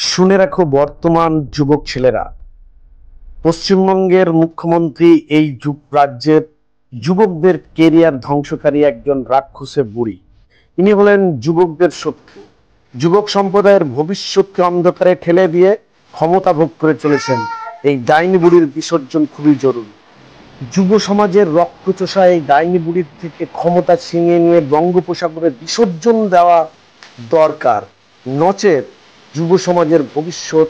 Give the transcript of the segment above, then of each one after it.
শুনে রাখো বর্তমান যুবক ছেলেরা, পশ্চিমবঙ্গের মুখ্যমন্ত্রী এই রাজ্যের যুবকদের কেরিয়ার ধ্বংসকারী একজন রাক্ষসে বুড়ি। ইনি হলেন যুবকদের শত্রু। যুবক সম্প্রদায়ের ভবিষ্যৎকে অন্ধকারে ঠেলে দিয়ে ক্ষমতা ভোগ করে চলেছেন। এই ডাইনি বুড়ির বিসর্জন খুবই জরুরি। যুব সমাজের রক্তচোষা এই ডাইনি বুড়ির থেকে ক্ষমতা ছিনিয়ে নিয়ে বঙ্গোপসাগরে বিসর্জন দেওয়া দরকার। নচেত যুব সমাজের ভবিষ্যৎ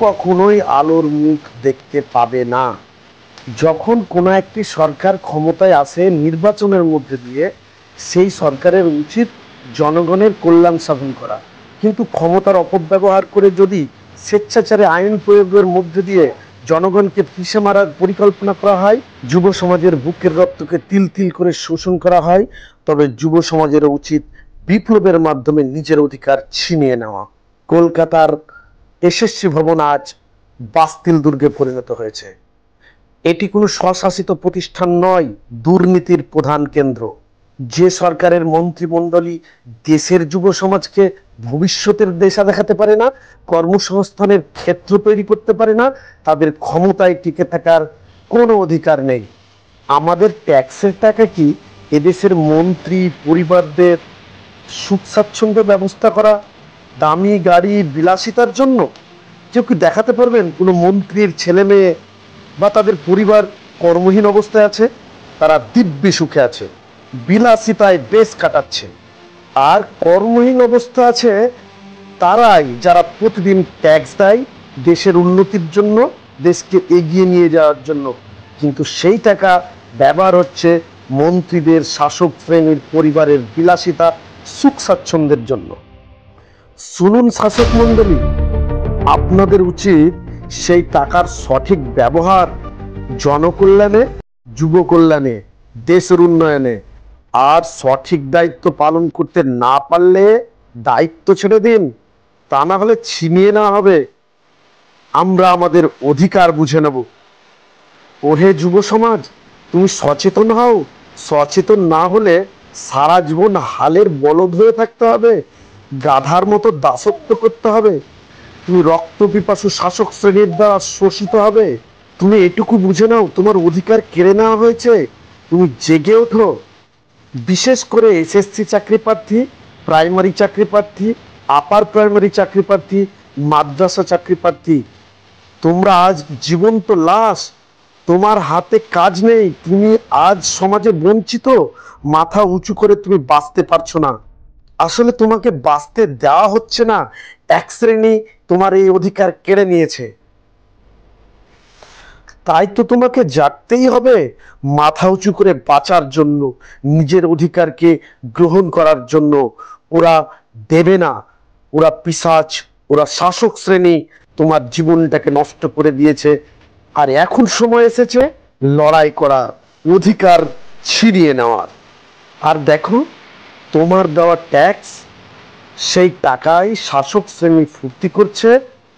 কখনোই আলোর মুখ দেখতে পাবে না। যখন কোনো একটি সরকার ক্ষমতায় আসে নির্বাচনের মধ্যে দিয়ে, সেই সরকারের উচিত জনগণের কল্যাণ সাধন করা। কিন্তু ক্ষমতার অপব্যবহার করে যদি স্বেচ্ছাচারে আইন প্রয়োগের মধ্যে দিয়ে জনগণকে পিষে মারার পরিকল্পনা করা হয়, যুব সমাজের বুকের রক্তকে তিল তিল করে শোষণ করা হয়, তবে যুব সমাজের উচিত বিপ্লবের মাধ্যমে নিজের অধিকার ছিনিয়ে নেওয়া। কলকাতার এসএসসি ভবন আজ বাস্তিল দুর্গে পরিণত হয়েছে। এটি কোনো স্বশাসিত প্রতিষ্ঠান নয়, দুর্নীতির প্রধান কেন্দ্র। যে সরকারের মন্ত্রিমণ্ডলী দেশের যুব সমাজকে ভবিষ্যতের দিশা দেখাতে পারে না, কর্মসংস্থানের ক্ষেত্র তৈরি করতে পারে না, তাদের ক্ষমতায় টিকে থাকার কোনো অধিকার নেই। আমাদের ট্যাক্সের টাকা কি এদেশের মন্ত্রী পরিবারদের সুখ স্বাচ্ছন্দ্য ব্যবস্থা করা, দামি গাড়ি বিলাসিতার জন্য? কেউ কি দেখাতে পারবেন কোনো মন্ত্রীর ছেলে মেয়ে বা তাদের পরিবার কর্মহীন অবস্থায় আছে? তারা দিব্যি সুখে আছে, বিলাসিতায় বেশ কাটাচ্ছে। আর কর্মহীন অবস্থা আছে তারাই যারা প্রতিদিন ট্যাক্স দেয় দেশের উন্নতির জন্য, দেশকে এগিয়ে নিয়ে যাওয়ার জন্য। কিন্তু সেই টাকা ব্যবহার হচ্ছে মন্ত্রীদের, শাসক শ্রেণীর পরিবারের বিলাসিতা, সুখ স্বাচ্ছন্দ্যের জন্য। শুনুন শাসক মণ্ডলী, আপনাদের উচিত সেই টাকার সঠিক ব্যবহার জনকল্যাণে, যুব কল্যাণে, দেশের উন্নয়নে। আর সঠিক দায়িত্ব পালন করতে না পারলে দায়িত্ব ছেড়ে দিন, তা না হলে ছিনিয়ে নেওয়া হবে। আমরা আমাদের অধিকার বুঝে নেব। ওহে যুব সমাজ, তুমি সচেতন হও। সচেতন না হলে সারা জীবন হালের বলদ হয়ে থাকতে হবে, গাধার মতো দাসত্ব করতে হবে। তুমি রক্ত পিপাসু শাসক শ্রেণীর দ্বারা শোষিত হবে। তুমি এটুকু বুঝে নাও, তোমার অধিকার কেড়ে নেওয়া হয়েছে। তুমি জেগে ওঠো। বিশেষ করে এসএসসি চাকরি প্রার্থী, প্রাইমারি চাকরি প্রার্থী, আপার প্রাইমারি চাকরি প্রার্থী, মাদ্রাসা চাকরি প্রার্থী, তোমরা আজ জীবন্ত লাশ। তোমার হাতে কাজ নেই, তুমি আজ সমাজে বঞ্চিত। মাথা উঁচু করে তুমি বাঁচতে পারছো না। আসলে তোমাকে বাঁচতে দেওয়া হচ্ছে না, এক শ্রেণী তোমার এই অধিকার কেড়ে নিয়েছে। তাই তো তোমাকে জাগতেই হবে, মাথা উঁচু করে বাঁচার জন্য, নিজের অধিকারকে গ্রহণ করার জন্য। ওরা দেবে না, ওরা পিশাচ, ওরা শাসক শ্রেণী তোমার জীবনটাকে নষ্ট করে দিয়েছে। আর এখন সময় এসেছে লড়াই করার, অধিকার ছিনিয়ে নেওয়ার। আর দেখো, তোমার দেওয়া ট্যাক্স, সেই টাকায় শাসক শ্রেণী ফুর্তি করছে।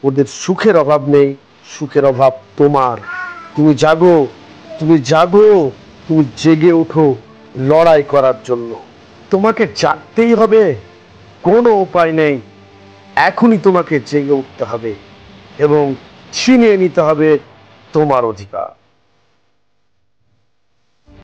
ওদের সুখের অভাব নেই, সুখের অভাব তোমার। তুমি জাগো, তুমি জাগো, তুমি জেগে ওঠো লড়াই করার জন্য। তোমাকে জাগতেই হবে, কোনো উপায় নেই। এখনই তোমাকে জেগে উঠতে হবে এবং ছিনিয়ে নিতে হবে তোমার অধিকার।